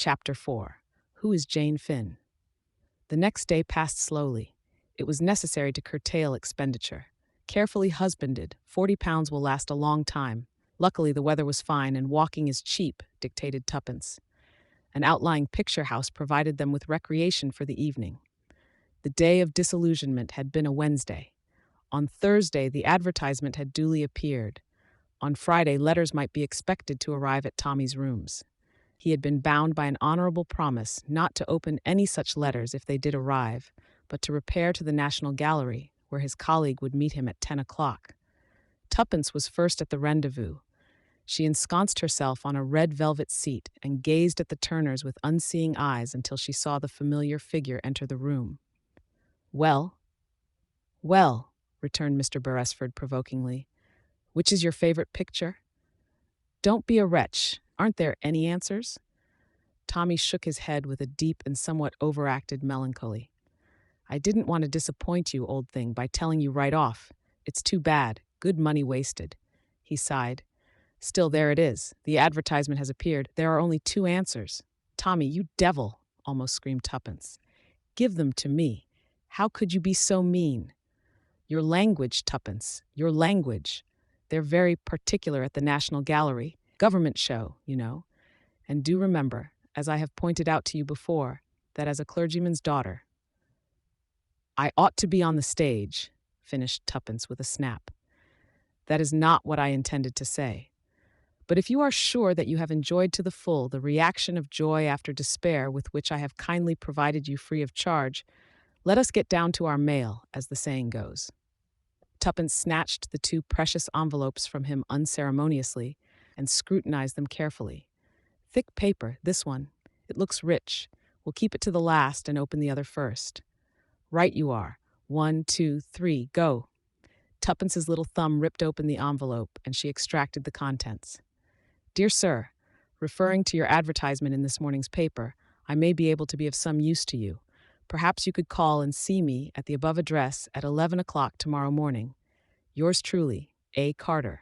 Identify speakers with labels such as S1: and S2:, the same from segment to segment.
S1: Chapter 4. Who is Jane Finn? The next day passed slowly. It was necessary to curtail expenditure. Carefully husbanded, 40 pounds will last a long time. Luckily, the weather was fine and walking is cheap, dictated tuppence. An outlying picture house provided them with recreation for the evening. The day of disillusionment had been a Wednesday. On Thursday, the advertisement had duly appeared. On Friday, letters might be expected to arrive at Tommy's rooms. He had been bound by an honorable promise not to open any such letters if they did arrive, but to repair to the National Gallery, where his colleague would meet him at 10 o'clock. Tuppence was first at the rendezvous. She ensconced herself on a red velvet seat and gazed at the Turners with unseeing eyes until she saw the familiar figure enter the room. "Well," returned Mr. Beresford provokingly. "Which is your favorite picture?" "Don't be a wretch. Aren't there any answers?" Tommy shook his head with a deep and somewhat overacted melancholy. "I didn't want to disappoint you, old thing, by telling you right off. It's too bad. Good money wasted." He sighed. "Still, there it is. The advertisement has appeared. There are only 2 answers." "Tommy, you devil!" almost screamed Tuppence. "Give them to me. How could you be so mean?" "Your language, Tuppence, your language. They're very particular at the National Gallery. Government show, you know. And do remember, as I have pointed out to you before, that as a clergyman's daughter, I ought to be on the stage," finished Tuppence with a snap. "That is not what I intended to say. But if you are sure that you have enjoyed to the full the reaction of joy after despair with which I have kindly provided you free of charge, let us get down to our mail, as the saying goes." Tuppence snatched the 2 precious envelopes from him unceremoniously and scrutinized them carefully. "Thick paper, this one. It looks rich. We'll keep it to the last and open the other first." "Right you are. 1, 2, 3, go." Tuppence's little thumb ripped open the envelope, and she extracted the contents. "Dear Sir, referring to your advertisement in this morning's paper, I may be able to be of some use to you. Perhaps you could call and see me at the above address at 11 o'clock tomorrow morning. Yours truly, A. Carter."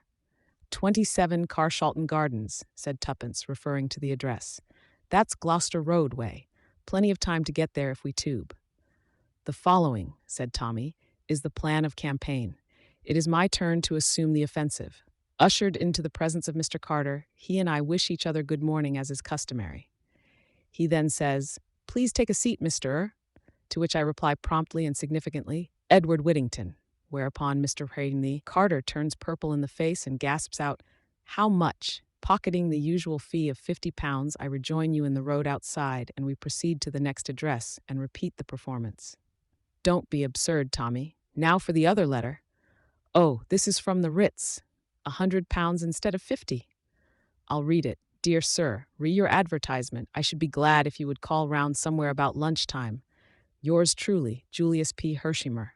S1: 27 Carshalton Gardens, said Tuppence, referring to the address. "That's Gloucester Road way. Plenty of time to get there if we tube." "The following," said Tommy, "is the plan of campaign. It is my turn to assume the offensive. Ushered into the presence of Mr. Carter, he and I wish each other good morning as is customary. He then says, 'Please take a seat, Mr.' To which I reply promptly and significantly, 'Edward Whittington,' whereupon Mr. Haydenley Carter turns purple in the face and gasps out, 'How much?' Pocketing the usual fee of 50 pounds, I rejoin you in the road outside, and we proceed to the next address and repeat the performance. Don't be absurd, Tommy. Now for the other letter. Oh, this is from the Ritz. 100 pounds instead of 50. I'll read it. Dear Sir, re your advertisement. I should be glad if you would call round somewhere about lunchtime. Yours truly, Julius P. Hershimer."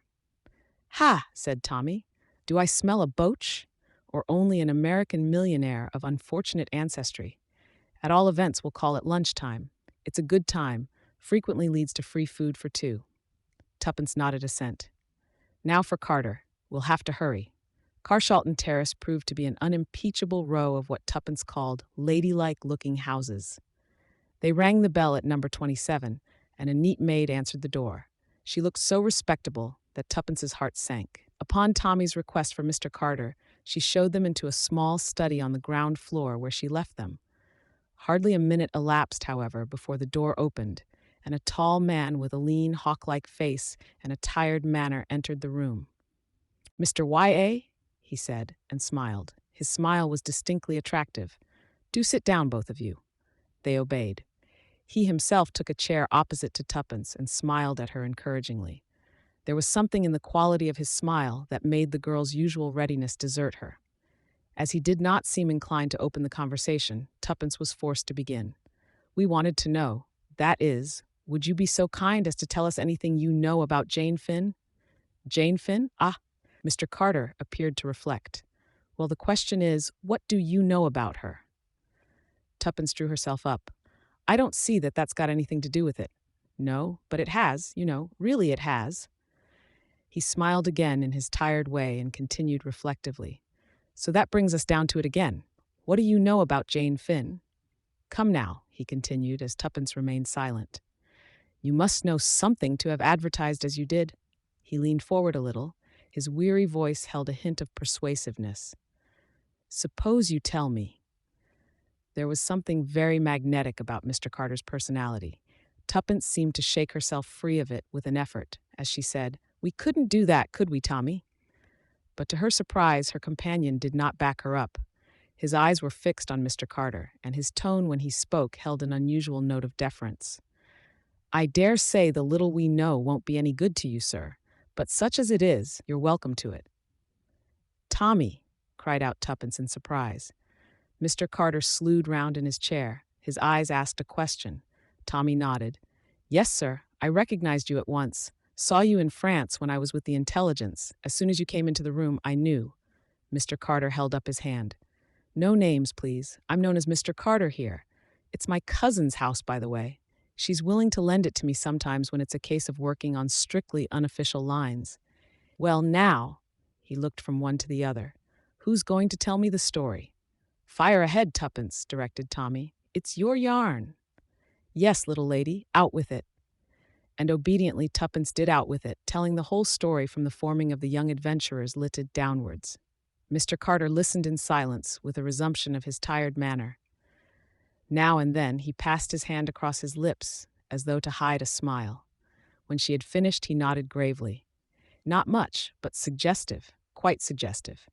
S1: "Ha!" said Tommy. "Do I smell a boach? Or only an American millionaire of unfortunate ancestry? At all events, we'll call it lunchtime. It's a good time, frequently leads to free food for 2. Tuppence nodded assent. "Now for Carter. We'll have to hurry." Carshalton Terrace proved to be an unimpeachable row of what Tuppence called ladylike-looking houses. They rang the bell at number 27, and a neat maid answered the door. She looked so respectable that Tuppence's heart sank. Upon Tommy's request for Mr. Carter, she showed them into a small study on the ground floor where she left them. Hardly a minute elapsed, however, before the door opened, and a tall man with a lean, hawk-like face and a tired manner entered the room. "Mr. Y.A.?" he said, and smiled. His smile was distinctly attractive. "Do sit down, both of you." They obeyed. He himself took a chair opposite to Tuppence and smiled at her encouragingly. There was something in the quality of his smile that made the girl's usual readiness desert her. As he did not seem inclined to open the conversation, Tuppence was forced to begin. "We wanted to know, that is, would you be so kind as to tell us anything you know about Jane Finn?" "Jane Finn? Ah!" Mr. Carter appeared to reflect. "Well, the question is, what do you know about her?" Tuppence drew herself up. "I don't see that that's got anything to do with it." "No, but it has, you know, really it has." He smiled again in his tired way and continued reflectively. "So that brings us down to it again. What do you know about Jane Finn? Come now," he continued as Tuppence remained silent. "You must know something to have advertised as you did." He leaned forward a little. His weary voice held a hint of persuasiveness. "Suppose you tell me." There was something very magnetic about Mr. Carter's personality. Tuppence seemed to shake herself free of it with an effort, as she said, "We couldn't do that, could we, Tommy?" But to her surprise, her companion did not back her up. His eyes were fixed on Mr. Carter, and his tone when he spoke held an unusual note of deference. "I dare say the little we know won't be any good to you, sir, but such as it is, you're welcome to it." "Tommy!" cried out Tuppence in surprise. Mr. Carter slewed round in his chair. His eyes asked a question. Tommy nodded. "Yes, sir, I recognized you at once. Saw you in France when I was with the intelligence. As soon as you came into the room, I knew." Mr. Carter held up his hand. "No names, please. I'm known as Mr. Carter here. It's my cousin's house, by the way. She's willing to lend it to me sometimes when it's a case of working on strictly unofficial lines. Well, now," he looked from one to the other, "who's going to tell me the story?" "Fire ahead, Tuppence," directed Tommy. "It's your yarn." "Yes, little lady, out with it." And obediently Tuppence did out with it, telling the whole story from the forming of the young adventurers litted downwards. Mr. Carter listened in silence, with a resumption of his tired manner. Now and then he passed his hand across his lips, as though to hide a smile. When she had finished, he nodded gravely. "Not much, but suggestive, quite suggestive.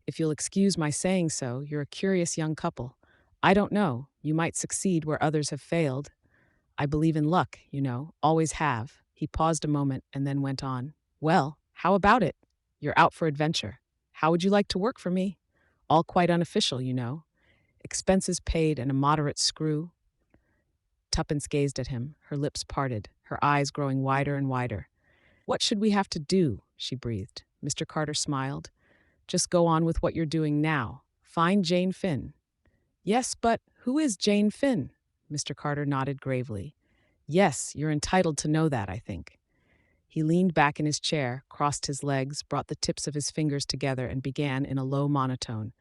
S1: If you'll excuse my saying so, you're a curious young couple. I don't know, you might succeed where others have failed. I believe in luck, you know, always have." He paused a moment and then went on. "Well, how about it? You're out for adventure. How would you like to work for me? All quite unofficial, you know. Expenses paid and a moderate screw." Tuppence gazed at him, her lips parted, her eyes growing wider and wider. "What should we have to do?" she breathed. Mr. Carter smiled. "Just go on with what you're doing now. Find Jane Finn." "Yes, but who is Jane Finn?" Mr. Carter nodded gravely. "Yes, you're entitled to know that, I think." He leaned back in his chair, crossed his legs, brought the tips of his fingers together, and began in a low monotone.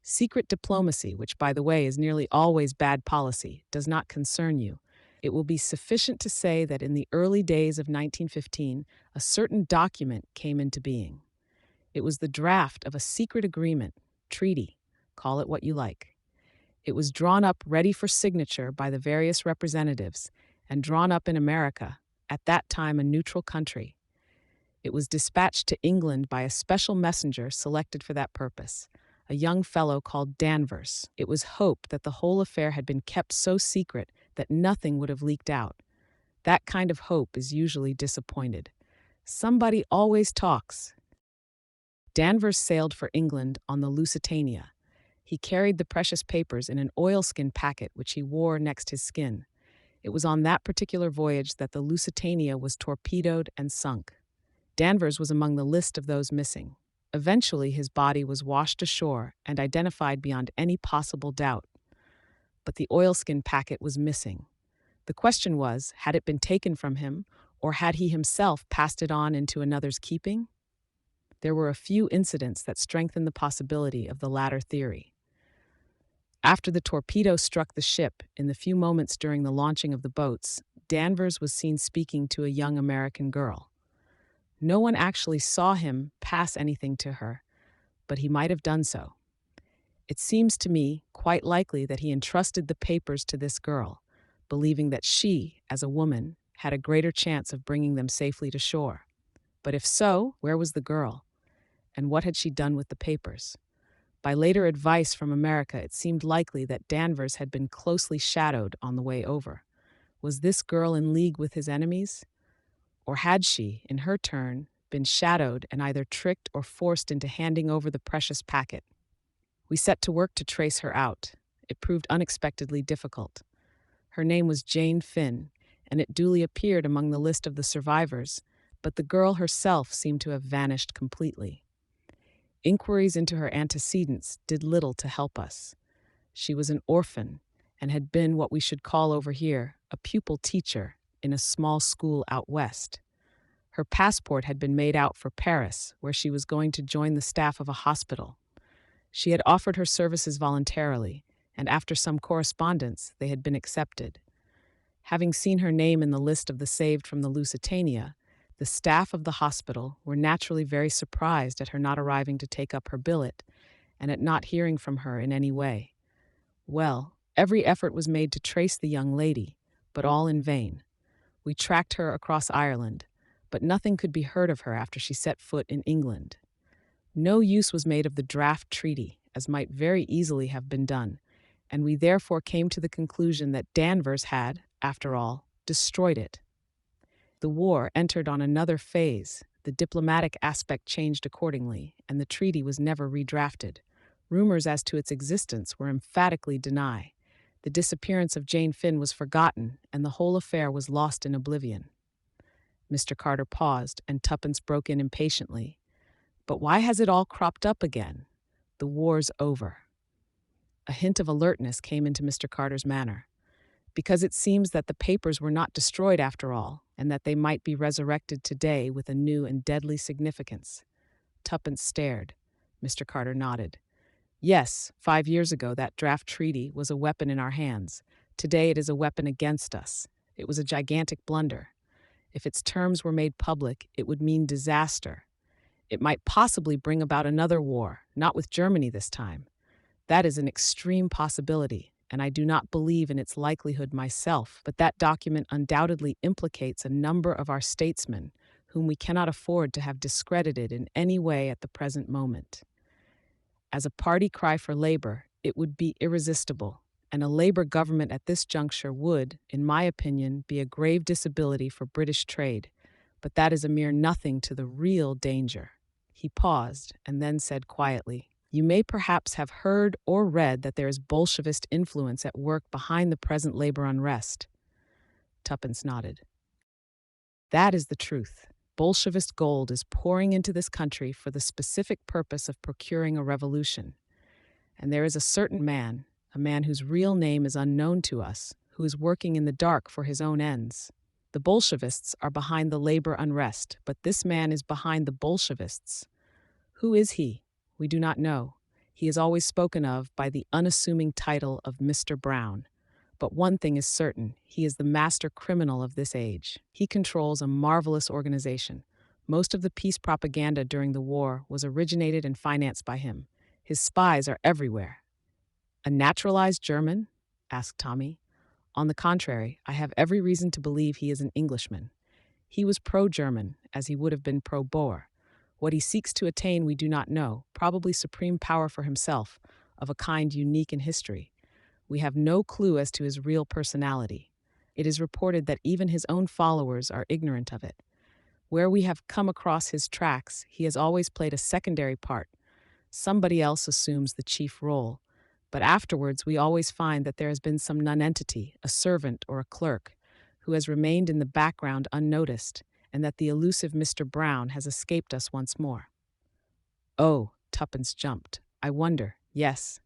S1: "Secret diplomacy, which, by the way, is nearly always bad policy, does not concern you. It will be sufficient to say that in the early days of 1915, a certain document came into being. It was the draft of a secret agreement, treaty, call it what you like. It was drawn up ready for signature by the various representatives, and drawn up in America, at that time a neutral country. It was dispatched to England by a special messenger selected for that purpose, a young fellow called Danvers. It was hoped that the whole affair had been kept so secret that nothing would have leaked out. That kind of hope is usually disappointed. Somebody always talks. Danvers sailed for England on the Lusitania. He carried the precious papers in an oilskin packet which he wore next his skin. It was on that particular voyage that the Lusitania was torpedoed and sunk. Danvers was among the list of those missing. Eventually, his body was washed ashore and identified beyond any possible doubt. But the oilskin packet was missing. The question was, had it been taken from him, or had he himself passed it on into another's keeping? There were a few incidents that strengthened the possibility of the latter theory. After the torpedo struck the ship, in the few moments during the launching of the boats, Danvers was seen speaking to a young American girl. No one actually saw him pass anything to her, but he might have done so. It seems to me quite likely that he entrusted the papers to this girl, believing that she, as a woman, had a greater chance of bringing them safely to shore. But if so, where was the girl? And what had she done with the papers? By later advice from America, it seemed likely that Danvers had been closely shadowed on the way over. Was this girl in league with his enemies? Or had she, in her turn, been shadowed and either tricked or forced into handing over the precious packet? We set to work to trace her out. It proved unexpectedly difficult. Her name was Jane Finn, and it duly appeared among the list of the survivors, but the girl herself seemed to have vanished completely. Inquiries into her antecedents did little to help us. She was an orphan and had been what we should call over here a pupil teacher in a small school out west. Her passport had been made out for Paris, where she was going to join the staff of a hospital. She had offered her services voluntarily, and after some correspondence, they had been accepted. Having seen her name in the list of the saved from the Lusitania, the staff of the hospital were naturally very surprised at her not arriving to take up her billet, and at not hearing from her in any way. Well, every effort was made to trace the young lady, but all in vain. We tracked her across Ireland, but nothing could be heard of her after she set foot in England. No use was made of the draft treaty, as might very easily have been done, and we therefore came to the conclusion that Danvers had, after all, destroyed it. The war entered on another phase, the diplomatic aspect changed accordingly, and the treaty was never redrafted. Rumors as to its existence were emphatically denied. The disappearance of Jane Finn was forgotten, and the whole affair was lost in oblivion. Mr. Carter paused, and Tuppence broke in impatiently. But why has it all cropped up again? The war's over. A hint of alertness came into Mr. Carter's manner. Because it seems that the papers were not destroyed after all, and that they might be resurrected today with a new and deadly significance. Tuppence stared. Mr. Carter nodded. Yes, 5 years ago that draft treaty was a weapon in our hands. Today it is a weapon against us. It was a gigantic blunder. If its terms were made public, it would mean disaster. It might possibly bring about another war, not with Germany this time. That is an extreme possibility, and I do not believe in its likelihood myself, but that document undoubtedly implicates a number of our statesmen whom we cannot afford to have discredited in any way at the present moment. As a party cry for labor, it would be irresistible, and a labor government at this juncture would, in my opinion, be a grave disability for British trade, but that is a mere nothing to the real danger. He paused and then said quietly, You may perhaps have heard or read that there is Bolshevist influence at work behind the present labor unrest. Tuppence nodded. That is the truth. Bolshevist gold is pouring into this country for the specific purpose of procuring a revolution. And there is a certain man, a man whose real name is unknown to us, who is working in the dark for his own ends. The Bolshevists are behind the labor unrest, but this man is behind the Bolshevists. Who is he? We do not know. He is always spoken of by the unassuming title of Mr. Brown. But one thing is certain, he is the master criminal of this age. He controls a marvelous organization. Most of the peace propaganda during the war was originated and financed by him. His spies are everywhere. A naturalized German? Asked Tommy. On the contrary, I have every reason to believe he is an Englishman. He was pro-German, as he would have been pro-Boer. What he seeks to attain we do not know, probably supreme power for himself, of a kind unique in history. We have no clue as to his real personality. It is reported that even his own followers are ignorant of it. Where we have come across his tracks, he has always played a secondary part. Somebody else assumes the chief role. But afterwards we always find that there has been some nonentity, a servant or a clerk, who has remained in the background unnoticed, and that the elusive Mr. Brown has escaped us once more. Oh, Tuppence jumped. I wonder, yes.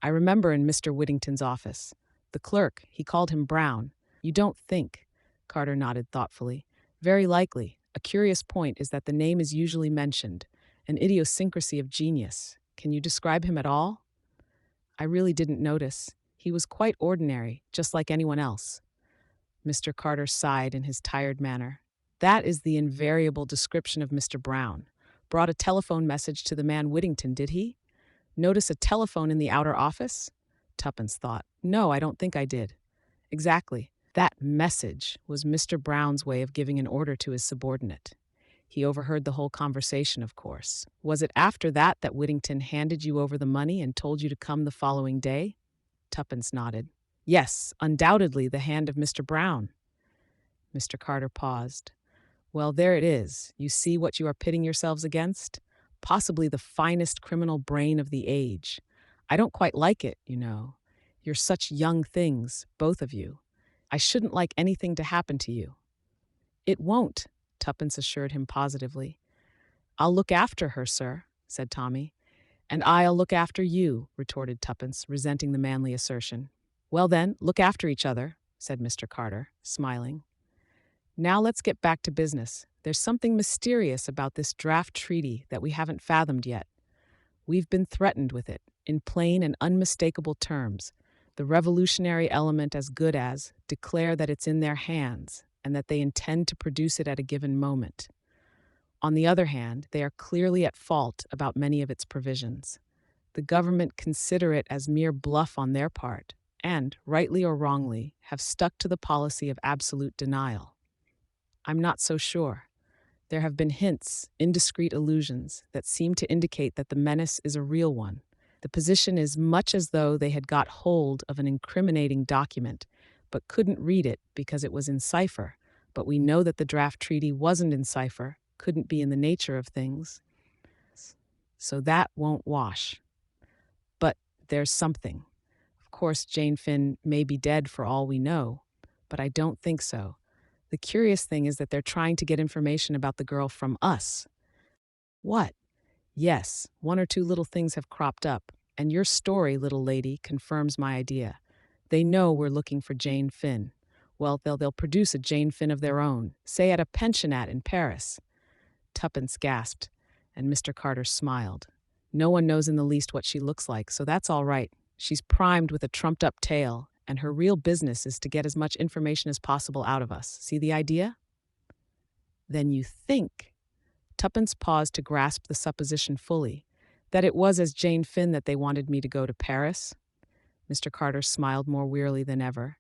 S1: I remember in Mr. Whittington's office. The clerk, he called him Brown. You don't think? Carter nodded thoughtfully. Very likely. A curious point is that the name is usually mentioned, an idiosyncrasy of genius. Can you describe him at all? I really didn't notice. He was quite ordinary, just like anyone else. Mr. Carter sighed in his tired manner. That is the invariable description of Mr. Brown. Brought a telephone message to the man Whittington, did he? Notice a telephone in the outer office? Tuppence thought. No, I don't think I did. Exactly. That message was Mr. Brown's way of giving an order to his subordinate. He overheard the whole conversation, of course. Was it after that that Whittington handed you over the money and told you to come the following day? Tuppence nodded. Yes, undoubtedly the hand of Mr. Brown. Mr. Carter paused. Well, there it is. You see what you are pitting yourselves against? Possibly the finest criminal brain of the age. I don't quite like it, you know. You're such young things, both of you. I shouldn't like anything to happen to you. It won't, Tuppence assured him positively. I'll look after her, sir, said Tommy. And I'll look after you, retorted Tuppence, resenting the manly assertion. Well then, look after each other, said Mr. Carter, smiling. Now let's get back to business. There's something mysterious about this draft treaty that we haven't fathomed yet. We've been threatened with it, in plain and unmistakable terms, The revolutionary element as good as declare that it's in their hands and that they intend to produce it at a given moment. On the other hand, they are clearly at fault about many of its provisions. The government consider it as mere bluff on their part and, rightly or wrongly, have stuck to the policy of absolute denial. I'm not so sure. There have been hints, indiscreet allusions, that seem to indicate that the menace is a real one. The position is much as though they had got hold of an incriminating document, but couldn't read it because it was in cipher. But we know that the draft treaty wasn't in cipher, couldn't be in the nature of things. So that won't wash. But there's something. Of course, Jane Finn may be dead for all we know, but I don't think so. The curious thing is that they're trying to get information about the girl from us. What? Yes, one or two little things have cropped up, and your story, little lady, confirms my idea. They know we're looking for Jane Finn. Well, they'll produce a Jane Finn of their own, say at a pensionnat in Paris. Tuppence gasped, and Mr. Carter smiled. No one knows in the least what she looks like, so that's all right. She's primed with a trumped-up tale, and her real business is to get as much information as possible out of us. See the idea? Then you think. Tuppence paused to grasp the supposition fully, that it was as Jane Finn that they wanted me to go to Paris? Mr. Carter smiled more wearily than ever.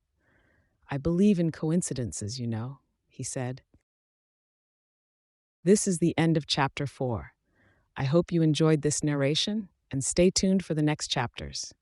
S1: I believe in coincidences, you know, he said. This is the end of Chapter 4. I hope you enjoyed this narration, and stay tuned for the next chapters.